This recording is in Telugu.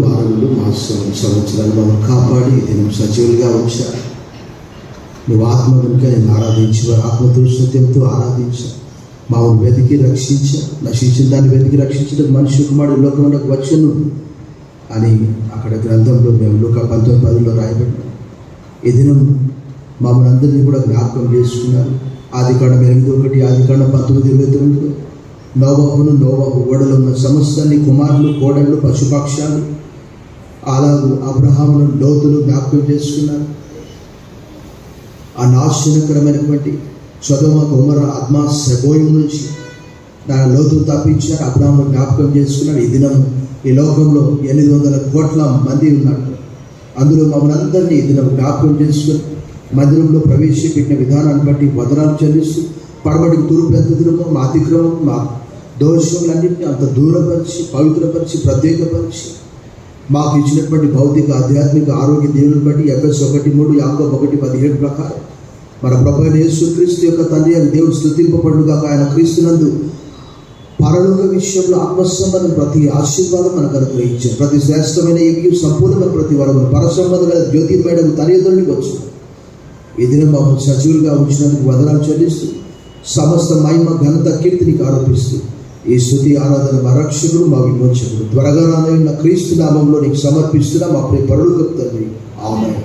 వారములు, మాసాలు, సంవత్సరాలు మమ్మల్ని కాపాడి నేను సజీవులుగా ఉంచాను. నువ్వు ఆత్మ కనుక నేను ఆరాధించేవారు, ఆత్మతో సత్యంతో ఆరాధించా. మామూలు వెతికి రక్షించా. నశించిన దాన్ని వెతికి రక్షించడం మనిషి కుమారుడు లోకంలోకి వచ్చను అని అక్కడ గ్రంథంలో మేము లూకా 19:10 రాయబడినాం. ఈ దినం మమ్మల్ని అందరినీ కూడా జ్ఞాపకం చేసుకున్నారు. ఆదికాండం 8:1, ఆదికాండం 19:29 నోవహు ఓడలో ఉన్న సమస్తాన్ని కుమారులు, కోడళ్ళు, పశుపక్షాలు, అలాగూ అబ్రహామును, లోతును జ్ఞాపకం చేసుకున్నారు. ఆ నాశనకరమైనటువంటి సొదొమ, గొమొర్రా, అద్మా, సెబోయిము నుంచి లోతును తప్పించారు. అబ్రహామును జ్ఞాపకం చేసుకున్నారు. ఈ దినం ఈ లోకంలో 800 కోట్ల మంది ఉన్నారు. అందులో మమ్మల్ని అందరినీ ఈ దినం జ్ఞాపకం చేసుకుని మందిరంలో ప్రవేశపెట్టిన విధానాన్ని బట్టి వదనాలు చెల్లిస్తూ, పడమటికి తూర్పు ఎంత దూరమో మా అతిక్రమం, మా దోషములన్నింటినీ అంత దూరపరిచి, పవిత్రపరిచి, ప్రత్యేకపరిచి మాకు ఇచ్చినటువంటి భౌతిక, ఆధ్యాత్మిక, ఆరోగ్య దేవుని బట్టి ఎఫెసు 1:3, యాకోబు 1:17 ప్రకారం మన ప్రభువైన యేసుక్రీస్తు యొక్క తండ్రి అని దేవుడు స్తుతింపబడుగాక. ఆయన క్రీస్తునందు పరలోక విషయంలో ఆత్మసంబంధం ప్రతి ఆశీర్వాదం మనకు అనుగ్రహించారు. ప్రతి శ్రేష్టమైన ఏవి సంపూర్ణమైన ప్రతి వరములు పరసంబంధమైన జ్యోతిర్మయడం తన ఎదురుని వచ్చు. ఈ దినం మమ్మల్ని సజీవులుగా ఉంచినందుకు వదనాలు చెల్లిస్తూ, సమస్త మహిమ, ఘనత, కీర్తిని ఆరోపిస్తూ ఈ స్తుతి ఆరాధన మా రక్షకుడు, మా విమోచకుడు, త్వరగా రానున్న క్రీస్తు నామంలో నీకు సమర్పిస్తున్నా మా ప్రియ పరలోకపు తండ్రి. ఆమేన్.